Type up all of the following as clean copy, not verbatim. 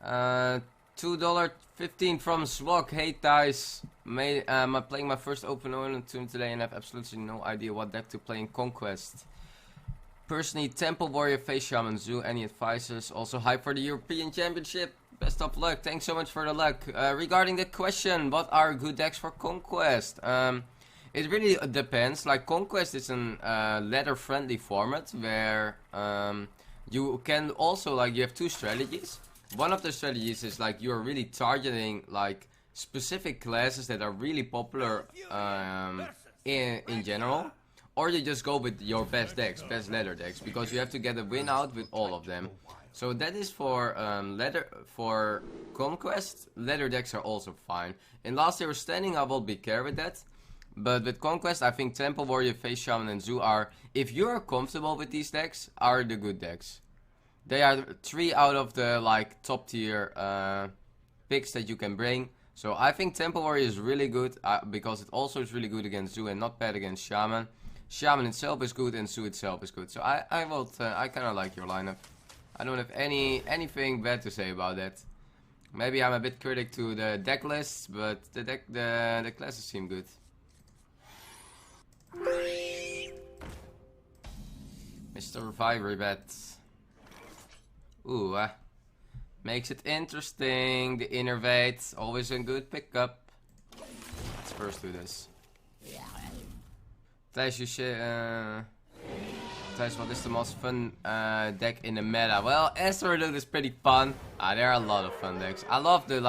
$2.15 from Swag. Hey Thijs, I'm playing my first open opponent toon today and I have absolutely no idea what deck to play in Conquest. Personally, Temple Warrior, Face Shaman, Zoo. Any advices? Also hype for the European Championship. Best of luck. Thanks so much for the luck. Regarding the question, what are good decks for Conquest? It really depends. Like, Conquest is an ladder-friendly format where you can also, like, you have two strategies. One of the strategies is like you're really targeting like specific classes that are really popular in general, or you just go with your best decks, best ladder decks, because you have to get a win out with all of them. So that is for for Conquest. Ladder decks are also fine. In Last Year Standing, I will be care with that. But with Conquest, I think Temple Warrior, Face Shaman, and Zoo are, if you are comfortable with these decks, are the good decks. They are 3 out of the like top tier picks that you can bring. So I think Temple Warrior is really good because it also is really good against Zoo and not bad against Shaman. Shaman itself is good and Zoo itself is good. So I kind of like your lineup. I don't have anything bad to say about that. Maybe I'm a bit critic to the deck lists, but the classes seem good. Mr. Vibribet. Ooh, makes it interesting. The Innervate, always a good pickup. Let's first do this. Thijs, Thijs, what is the most fun deck in the meta? Well, Asteroid is pretty fun. There are a lot of fun decks. I love the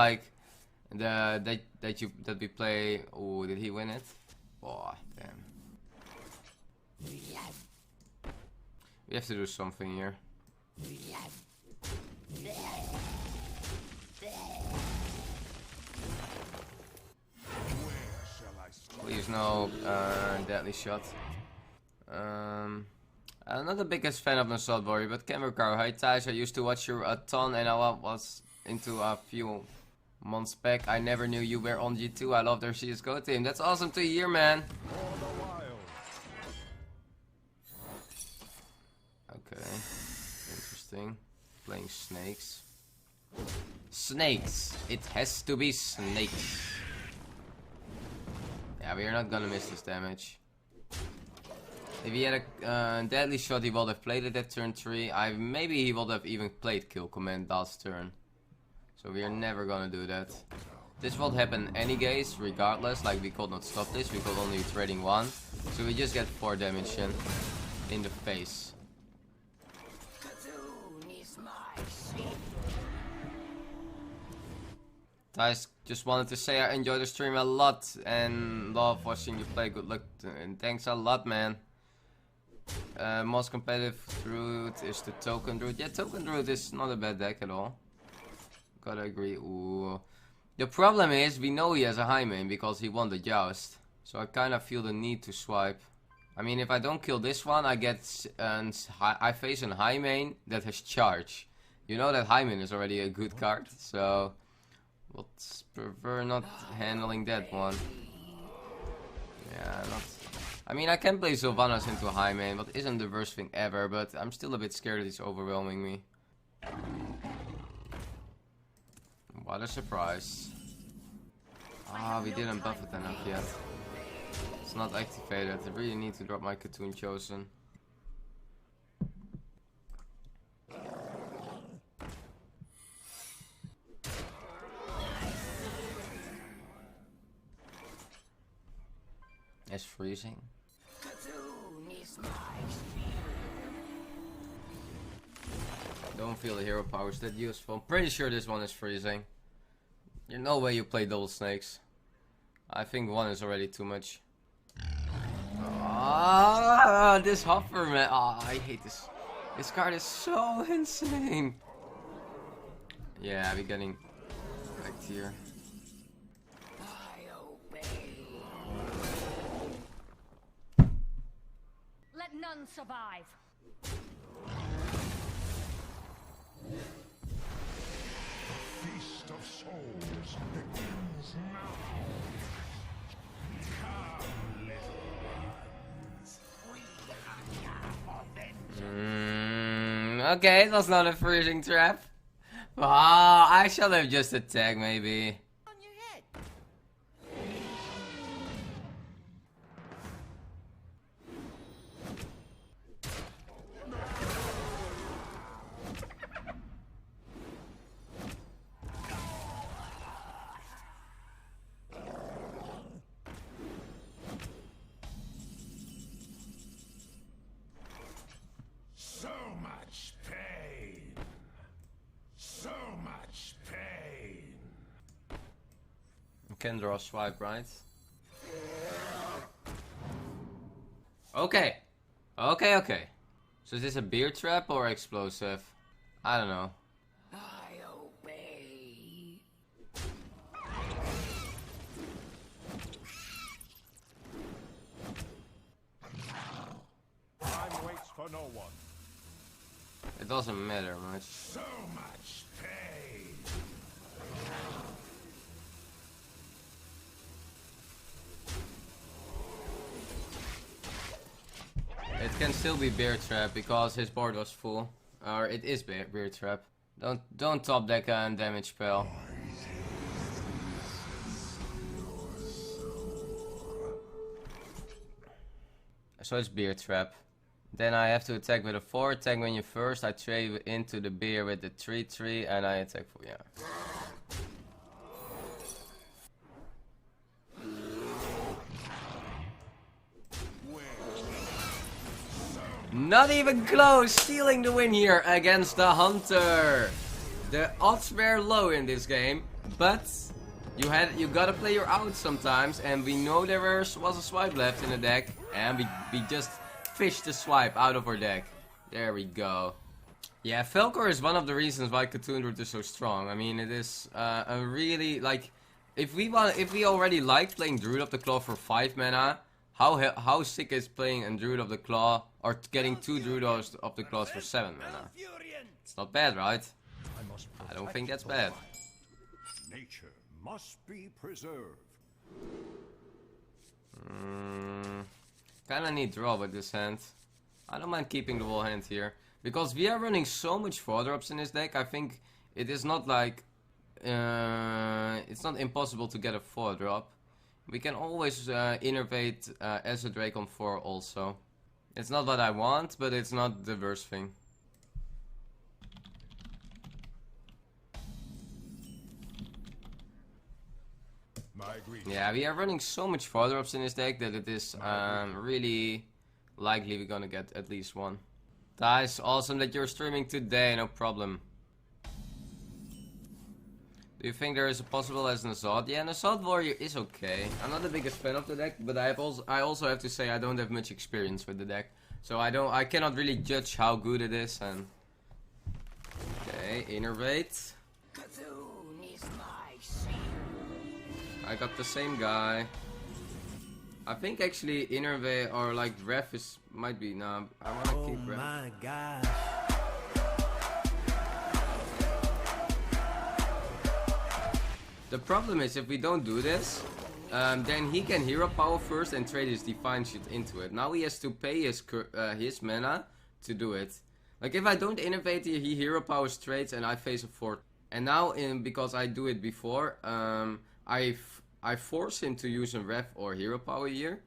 that we play. Oh, did he win it? Oh, damn. We have to do something here. Please no deadly shot. I'm not the biggest fan of Assault Warrior, but Camera Car. Hi Thijs, I used to watch you a ton and I was into a few months back. I never knew you were on G2. I love their CSGO team. That's awesome to hear, man. Okay, interesting. Playing snakes. Snakes! It has to be snakes. Yeah, we are not gonna miss this damage. If he had a deadly shot, he would have played it at turn 3. Maybe he would have even played Kill Command last turn. So we are never gonna do that. This will happen anyways, regardless. Like, we could not stop this, we could only be trading 1. So we just get 4 damage in the face. Thijs, just wanted to say I enjoy the stream a lot and love watching you play. Good luck and thanks a lot, man. Most competitive Druid is the Token Druid. Yeah, Token Druid is not a bad deck at all. Gotta agree. Ooh. The problem is we know he has a high main because he won the Joust. So I kind of feel the need to swipe. I mean, if I don't kill this one, I get I face a high main that has charge. You know that high main is already a good card, so would prefer not handling that one. Yeah, not. I mean, I can play Sylvanas into a high main, but isn't the worst thing ever. But I'm still a bit scared that he's overwhelming me. What a surprise! Ah, we didn't buff it enough yet. It's not activated. I really need to drop my Cartoon Chosen. It's freezing. Don't feel the hero power is that useful. I'm pretty sure this one is freezing. There's no way you play double snakes. I think 1 is already too much. Ah, this Hopper, man. Ah, I hate this. This card is so insane. Yeah, we're getting back here. Let none survive. Feast of souls begins now. Come, little ones. We are Okay, that's not a freezing trap. Ah, I shall have just attacked maybe. On your head. So much pain. So much pain. You can draw a swipe, right? Okay. Okay. So is this a beer trap or explosive? I don't know. I obey. Time waits for no one. It doesn't matter much. So much pain. It can still be beer trap because his board was full. Or it is beer trap. Don't top deck and damage spell. So it's beer trap. Then I have to attack with a 4 attack when you first. I trade into the beer with the 3/3 and I attack for yeah. Not even close, stealing the win here against the Hunter. The odds were low in this game, but you gotta play your outs sometimes, and we know there was a swipe left in the deck, and we just fished the swipe out of our deck. There we go. Yeah, Falcor is one of the reasons why Cthulhu Druid is so strong. I mean, it is a really like if we already like playing Druid of the Claw for 5 mana. How sick is playing a Druid of the Claw or getting 2 Druid of the Claws for 7 mana? It's not bad, right? I don't think that's bad. Nature must be preserved. Kinda need draw with this hand. I don't mind keeping the whole hand here. Because we are running so much 4-drops in this deck, I think it is not like... it's not impossible to get a 4-drop. We can always innervate as a Drake on 4 also. It's not what I want, but it's not the worst thing. Yeah, we are running so much 4-drops in this deck that it is really likely we're gonna get at least one. Thijs, awesome that you're streaming today, no problem. Do you think there is a possible as an Assault? Yeah, an Assault Warrior is okay. I'm not the biggest fan of the deck, but I also have to say I don't have much experience with the deck. So I cannot really judge how good it is and... Okay, Innervate. Cthulhu is my savior. I got the same guy. I think actually Innervate or like Ref might be... Nah, I wanna keep Ref. Oh my god. The problem is if we don't do this, then he can hero power first and trade his divine shit into it. Now he has to pay his mana to do it. Like if I don't innovate here, he hero power trades and I face a 4. And now because I do it before, I force him to use a ref or hero power here,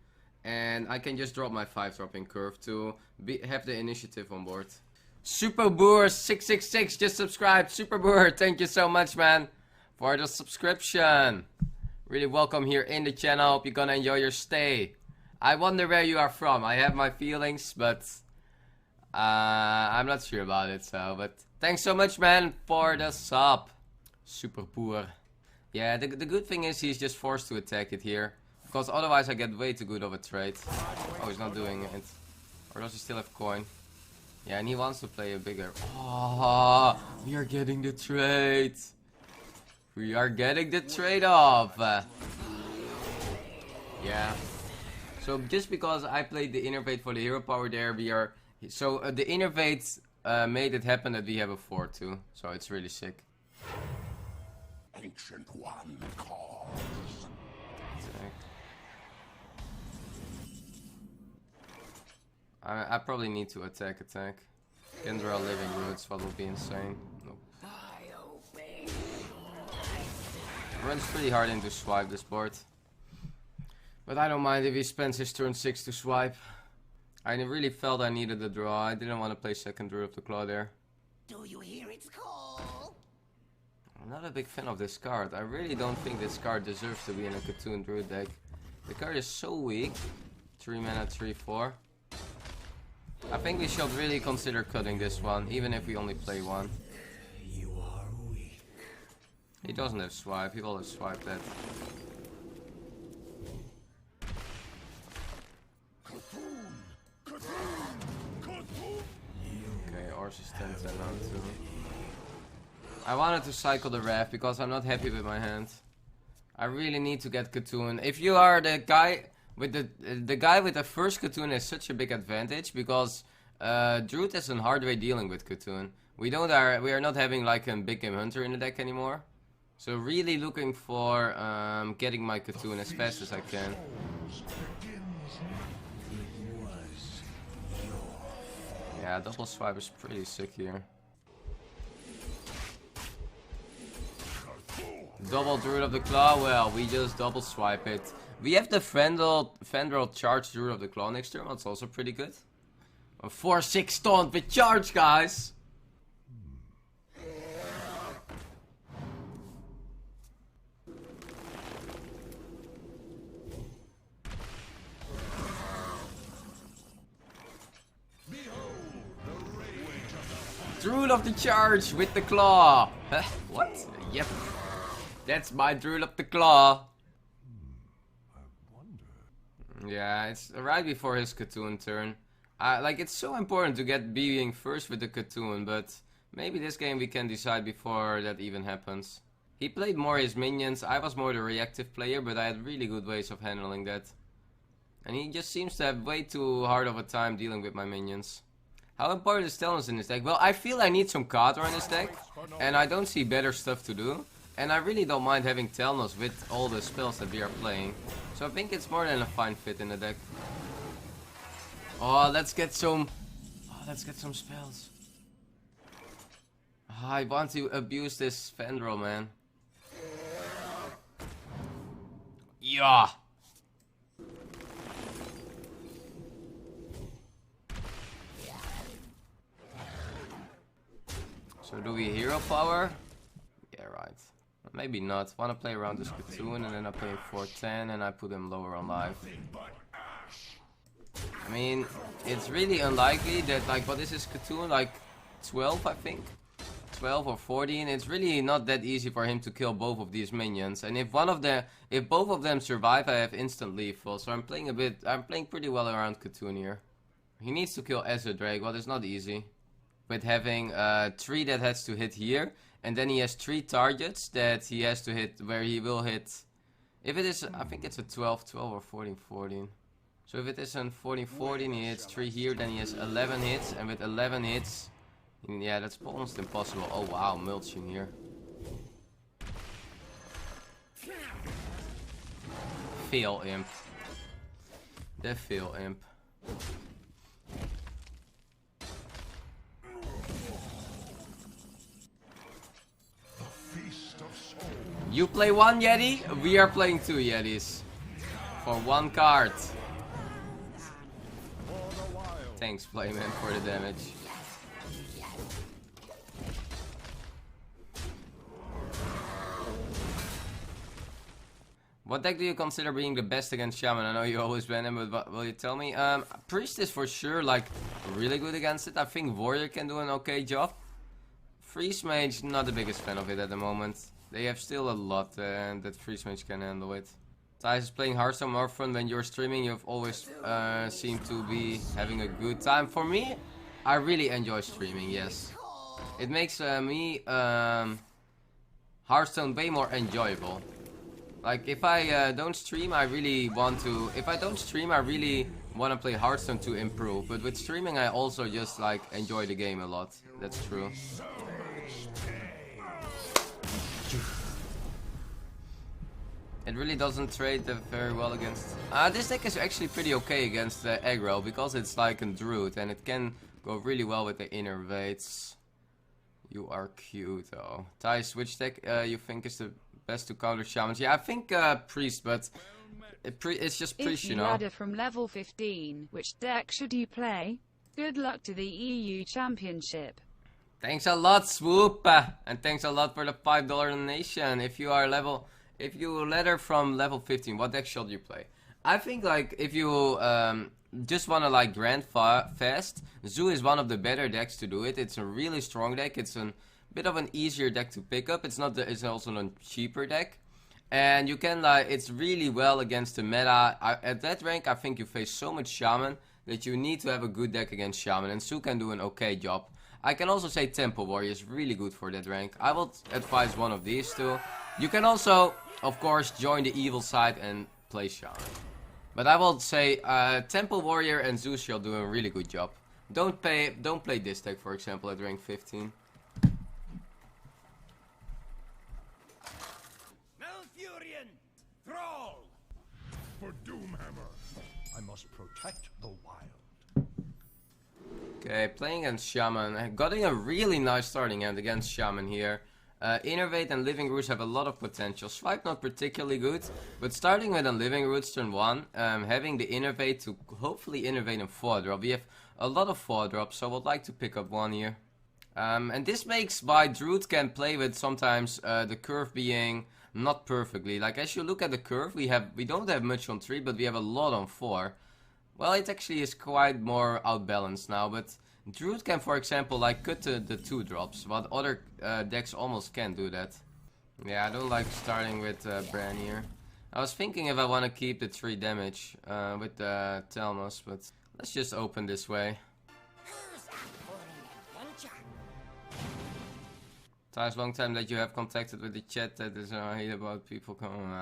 and I can just drop my 5-drop in curve to have the initiative on board. Superboer666 just subscribed. Superboer, thank you so much, man, for the subscription. Really welcome here in the channel. Hope you're gonna enjoy your stay. I wonder where you are from. I have my feelings, but I'm not sure about it. So, but thanks so much, man, for the sub. Super poor. Yeah, the good thing is he's just forced to attack it here, because otherwise I get way too good of a trade. Oh, he's not doing it. Or does he still have coin? Yeah, and he wants to play a bigger. Oh, we are getting the trade. We are getting the trade-off. Yeah. So just because I played the Innervate for the hero power there, we are... So the Innervate made it happen that we have a 4-2. So it's really sick. Ancient One calls. I probably need to attack. Can draw Living Roots, what would be insane. Nope. I obey. Runs pretty hard into swipe this board. But I don't mind if he spends his turn 6 to swipe. I really felt I needed a draw. I didn't want to play second Druid of the Claw there. Do you hear its call? I'm not a big fan of this card. I really don't think this card deserves to be in a Cthulhu Druid deck. The card is so weak. 3 mana, 3/4. I think we should really consider cutting this one, even if we only play one. You are weak. He doesn't have swipe, he will have swiped that. Okay, ours is 10-10 now too. I wanted to cycle the ref because I'm not happy with my hand. I really need to get Cthulhu. If you are the guy with the guy with the first Cthulhu has such a big advantage because Druid is a hard way dealing with Cthulhu. We are not having like a big game hunter in the deck anymore. So really looking for getting my Cthulhu as fast as I can. Yeah, double swipe is pretty sick here. Double Druid of the Claw, well, we just double swipe it. We have the Fendrel charge Druid of the Claw next turn, that's also pretty good. A 4/6 taunt with charge, guys! Druid of the Charge with the Claw! Huh? What? Yep. That's my Druid of the Claw. Yeah, it's right before his Cthulhu turn. Like, it's so important to get being first with the Cthulhu, but maybe this game we can decide before that even happens. He played more his minions, I was more the reactive player, but I had really good ways of handling that. And he just seems to have way too hard of a time dealing with my minions. How important is Telnos in this deck? Well, I feel I need some counter in this deck, and I don't see better stuff to do. And I really don't mind having Telnos with all the spells that we are playing. So I think it's more than a fine fit in the deck. Oh, let's get some spells. Oh, I want to abuse this Fendrel, man. Yeah. So do we hero power? Yeah, right. Maybe not. Wanna play around this Cthulhu and then I play 4-10 and I put him lower on life. I mean, it's really unlikely that, like, what is this Cthulhu? Like 12, I think? 12 or 14. It's really not that easy for him to kill both of these minions. And if both of them survive, I have instant lethal. So I'm playing pretty well around Cthulhu here. He needs to kill Ezra Drake, well, it's not easy. With having 3 that has to hit here, and then he has 3 targets that he has to hit, where he will hit. If it is, I think it's a 12 or 14. So if it is a 14, he hits 3 here, then he has 11 hits, and with 11 hits, yeah, that's almost impossible. Oh wow, mulching here. Fail imp. The fail imp. You play 1 Yeti, we are playing 2 Yetis. For 1 card. Thanks, Playman, for the damage. What deck do you consider being the best against Shaman? I know you always ban him, but what will you tell me? Priest is for sure, like, really good against it. I think Warrior can do an okay job. Freeze Mage, not the biggest fan of it at the moment. They have still a lot that Freeze Mage can handle it. Thijs is playing Hearthstone more fun when you're streaming. You've always seemed to be having a good time. For me, I really enjoy streaming, yes. It makes me Hearthstone way more enjoyable. Like, if I don't stream, I really want to... If I don't stream, I really want to play Hearthstone to improve. But with streaming, I also just, like, enjoy the game a lot. That's true. It really doesn't trade very well against... this deck is actually pretty okay against aggro, because it's like a Druid, and it can go really well with the Innervates. You are cute, though. Thijs, which deck you think is the best to counter shamans? Yeah, I think priest, but it's just priest, If you you know. ladder from level 15, which deck should you play? Good luck to the EU Championship. Thanks a lot, Swoop, and thanks a lot for the $5 donation. If you ladder from level 15, what deck should you play? I think like if you just wanna like grand fast, Zoo is one of the better decks to do it. It's a really strong deck. It's a bit of an easier deck to pick up. It's also a cheaper deck, and you can it's really well against the meta. At that rank, I think you face so much Shaman that you need to have a good deck against Shaman, and Zoo can do an okay job. I can also say Temple Warrior is really good for that rank. I will advise one of these two. You can also, of course, join the evil side and play Shaman. But I will say Temple Warrior and Zeus shall do a really good job. Don't play this deck, for example, at rank 15. Malfurion! Thrall! For Doomhammer. I must protect the wild. Okay, playing against Shaman. Getting a really nice starting hand against Shaman here. Innervate and Living Roots have a lot of potential. Swipe not particularly good, but starting with a Living Roots turn 1, having the Innervate to hopefully Innervate and 4-drop. We have a lot of 4-drops, so I would like to pick up one here. And this makes why Druid can play with sometimes the curve being not perfectly. Like as you look at the curve, we don't have much on 3, but we have a lot on 4. Well, it actually is quite more outbalanced now, but Druid can, for example, like cut the 2-drops, while other decks almost can't do that. Yeah, I don't like starting with Bran here. I was thinking if I want to keep the 3 damage with the Telmos, but let's just open this way. Who's up for an adventure? Thijs, long time that you have contacted with the chat that is hate about people coming.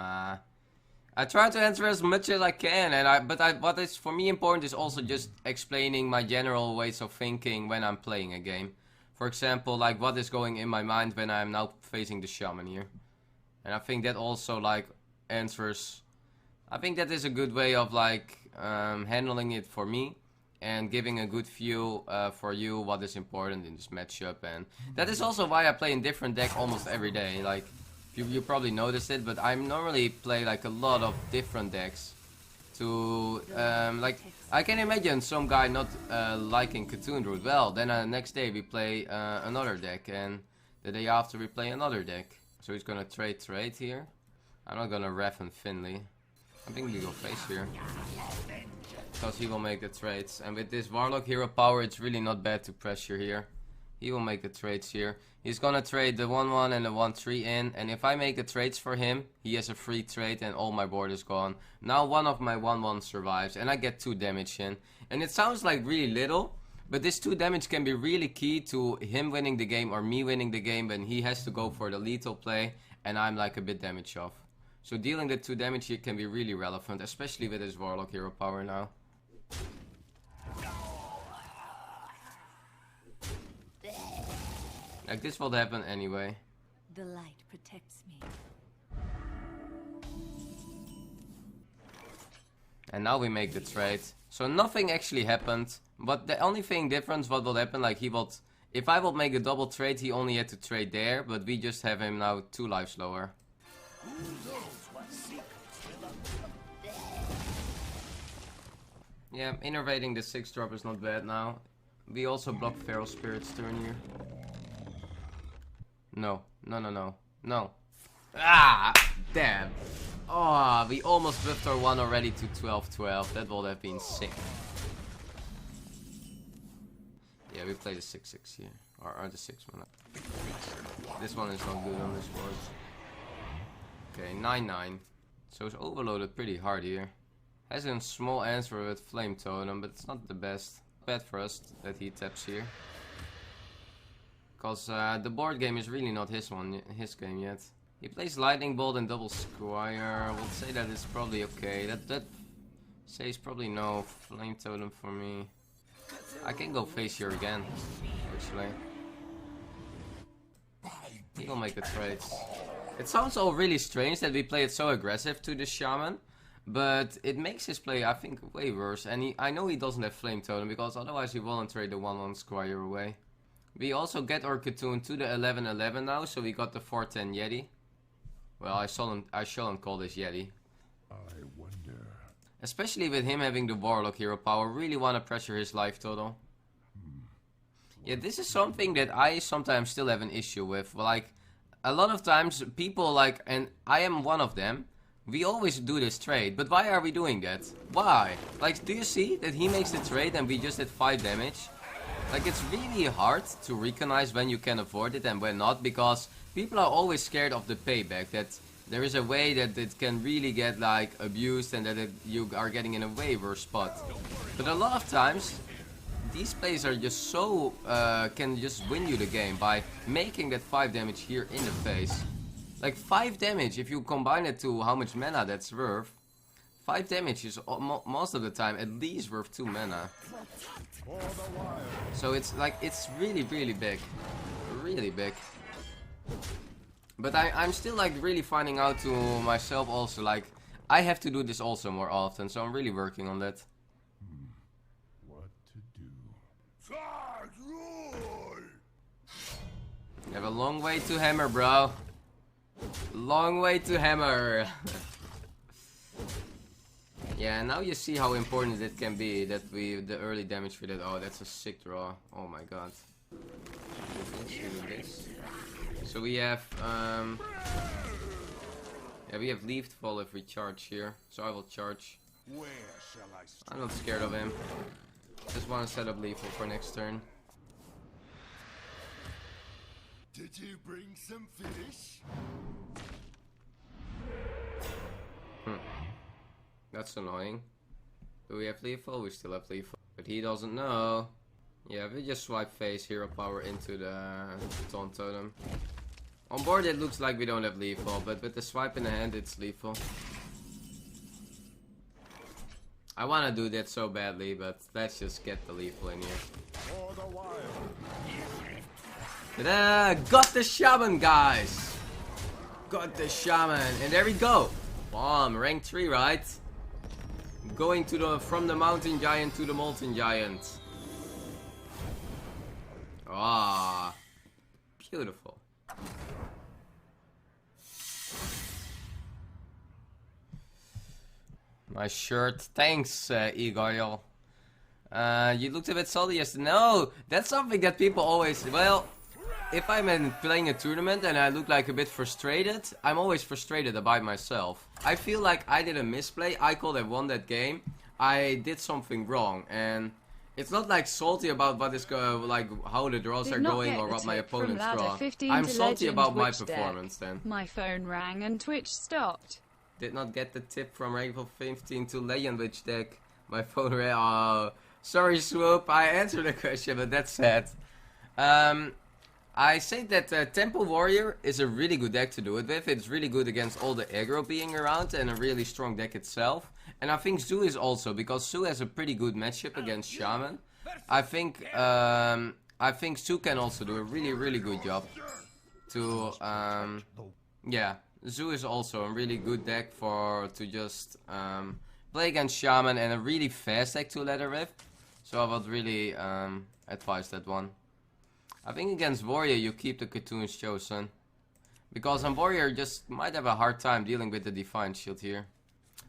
I try to answer as much as I can, and what is for me important is also just explaining my general ways of thinking when I'm playing a game. For example, like what is going in my mind when I'm now facing the Shaman here. And I think that also like answers. I think that is a good way of like handling it for me and giving a good view for you what is important in this matchup. And that is also why I play in different deck almost every day. Like. You probably noticed it, but I normally play like a lot of different decks. To like, I can imagine some guy not liking Cthulhu Druid. Well, then next day we play another deck, and the day after we play another deck. So he's gonna trade here. I'm not gonna ref and Finley. I think we go face here, because he will make the trades. And with this Warlock hero power, it's really not bad to pressure here. He will make the trades here. He's gonna trade the 1-1 and the 1-3 in, and if I make the trades for him, he has a free trade and all my board is gone. Now one of my 1-1 survives, and I get 2 damage in. And it sounds like really little, but this 2 damage can be really key to him winning the game or me winning the game when he has to go for the lethal play, and I'm like a bit damage off. So dealing the 2 damage here can be really relevant, especially with his Warlock hero power now. Like this will happen anyway. The light protects me. And now we make the trade. So nothing actually happened. But the only thing difference what will happen, like he will... If I will make a double trade, he only had to trade there. But we just have him now 2 lives lower. Yeah, innervating the 6-drop is not bad now. We also block Feral Spirit's turn here. No. Ah, damn. Oh, we almost buffed our 1 already to 12-12. That would have been sick. Yeah, we play the 6-6 here. Or the 6-1. This one is not good on this board. Okay, 9-9. So it's overloaded pretty hard here. Has a small answer with Flame Totem, but it's not the best. Bad for us that he taps here. Because the board game is really not his game yet. He plays Lightning Bolt and Double Squire. I would say that is probably okay. That says probably no Flame Totem for me. I can go face here again, actually. He will make the trades. It sounds all really strange that we play it so aggressive to the Shaman. But it makes his play, I think, way worse. And I know he doesn't have Flame Totem, because otherwise he won't trade the 1-1 Squire away. We also get our Cthulhu to the 11-11 now, so we got the 4-10 Yeti. Well, I shouldn't call this Yeti. I wonder. Especially with him having the Warlock hero power, really want to pressure his life total. Yeah, this is something that I sometimes still have an issue with. Like, a lot of times people like, and I am one of them, we always do this trade. But why are we doing that? Why? Like, do you see that he makes the trade and we just did 5 damage? Like, it's really hard to recognize when you can afford it and when not, because people are always scared of the payback, that there is a way that it can really get like abused and that you are getting in a way worse spot. But a lot of times these plays are just so can just win you the game by making that 5 damage here in the face. Like 5 damage, if you combine it to how much mana that's worth, 5 damage is most of the time at least worth 2 mana. So it's like, it's really big. Really big. But I'm still like really finding out to myself also, like, I have to do this also more often, so I'm really working on that. What to do? You have a long way to hammer, bro. Long way to hammer. Yeah, now you see how important it can be that the early damage for that. Oh, that's a sick draw. Oh my god. So we have yeah, we have Leafed Fall if we charge here. So I will charge. Where shall I start? I'm not scared of him. Just want to set up Lethal for next turn. Did you bring some fish? That's annoying. Do we have Lethal? We still have Lethal. But he doesn't know. Yeah, we just swipe face, hero power into the taunt totem. On board it looks like we don't have lethal, but with the swipe in the hand it's lethal. I wanna do that so badly, but let's just get the lethal in here. For the wild. Ta-da! Got the Shaman, guys! Got the Shaman, and there we go! Bomb, rank 3, right? Going to the from the Mountain Giant to the Molten Giant. Ah, beautiful. My shirt, thanks, Igor. You looked a bit salty yesterday. No, that's something that people always. Well, if I'm playing a tournament and I look like a bit frustrated, I'm always frustrated about myself. I feel like I did a misplay. I could have won that game. I did something wrong, and it's not like salty about what is like how the draws are going or what my opponents draw. I'm salty about my performance then. My phone rang and Twitch stopped. Did not get the tip from rank 15 to Legend Witch deck. My phone rang. Oh, sorry, Swoop. I answered the question, but that's sad. I say that Temple Warrior is a really good deck to do it with. It's really good against all the aggro being around and a really strong deck itself. And I think Zoo is also, because Zoo has a pretty good matchup against Shaman. I think Zoo can also do a really good job to yeah, Zoo is also a really good deck to just play against Shaman, and a really fast deck to ladder with. So I would really advise that one. I think against Warrior you keep the Cartoons Chosen, because on Warrior just might have a hard time dealing with the Divine Shield here.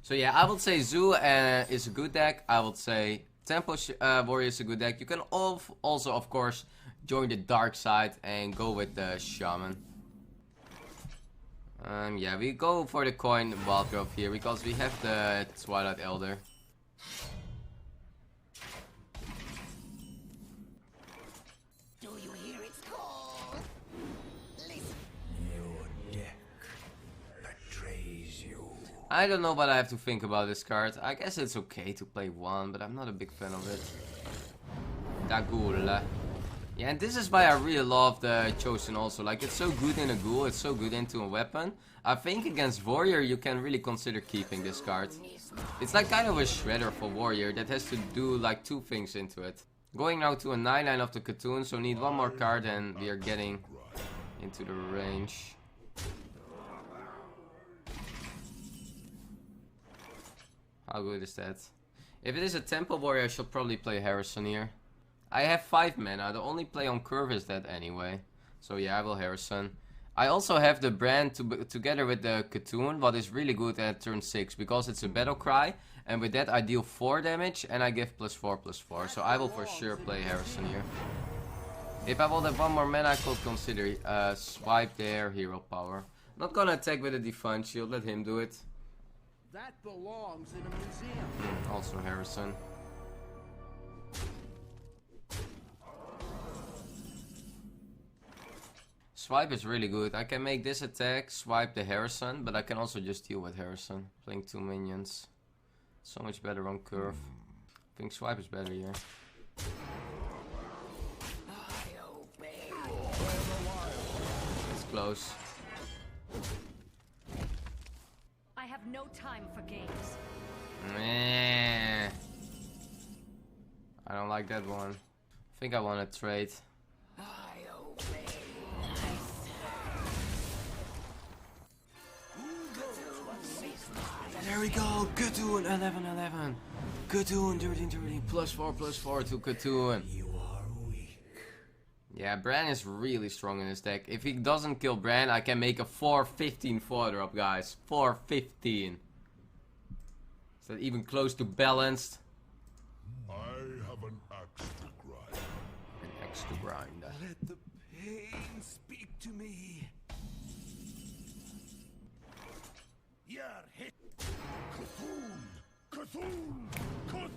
So yeah, I would say Zoo is a good deck. I would say Temple Warrior is a good deck. You can also, of course, join the dark side and go with the Shaman. Yeah, we go for the coin wild growth here because we have the Twilight Elder. Do you hear its call? Listen. Your deck betrays you. I don't know what I have to think about this card. I guess it's okay to play one, but I'm not a big fan of it. Dagul. Yeah, and this is why I really love the Chosen also. Like, it's so good in a ghoul, it's so good into a weapon. I think against Warrior you can really consider keeping this card. It's like kind of a shredder for Warrior that has to do like 2 things into it. Going now to a 9/9 of the Cartoon, so need 1 more card and we are getting into the range. How good is that? If it is a Temple Warrior, I should probably play Harrison here. I have 5 mana, the only play on curve is that anyway. So yeah, I will Harrison. I also have the brand together with the Katoon, what is really good at turn 6, because it's a battle cry, and with that I deal 4 damage and I give +4/+4, so I will for sure play Harrison here. If I will have one more mana, I could consider swipe there, hero power. Not gonna attack with a Divine Shield, let him do it. That belongs in a museum. Also Harrison. Swipe is really good. I can make this attack, swipe the Harrison, but I can also just deal with Harrison, playing 2 minions. So much better on curve. I think swipe is better here. It's close. I have no time for games. Meh. I don't like that one. I think I want to trade. There we go, Katoon, 11/11. Katoon, dirty, +4/+4 to Katoon. You are weak. Yeah, Bran is really strong in this deck. If he doesn't kill Bran, I can make a 4/15 fodder up, guys. 4/15. Is that even close to balanced? I have an axe to grind. An axe to grind. Let the pain speak to me. You're hit. Cthulhu!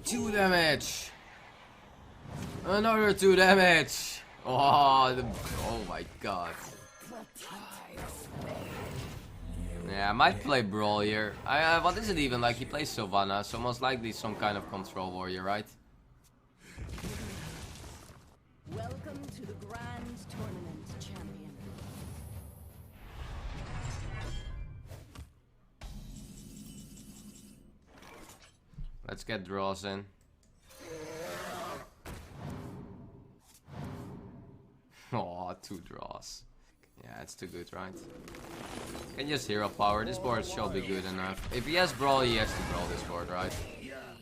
2 damage. Another 2 damage. Oh, oh my god. Yeah, I might play Brawl here. What is it even? Like, he plays Sylvana, so most likely some kind of control warrior, right? Welcome to the Grand Tournament, champion. Let's get draws in. Oh, 2 draws. Yeah, it's too good, right? Can just hero power. This board shall be good enough. If he has Brawl, he has to Brawl this board, right?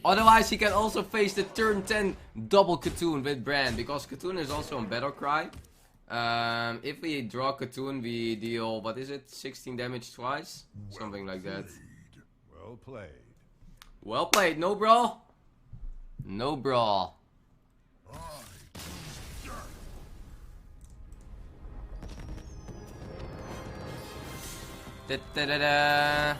Otherwise, he can also face the turn 10 double Katoon with Bran, because Katoon is also on Battle Cry. If we draw Katoon, we deal, what is it, 16 damage twice? Something like that. Well played. Well played. No Brawl? No Brawl. Da, da, da, da.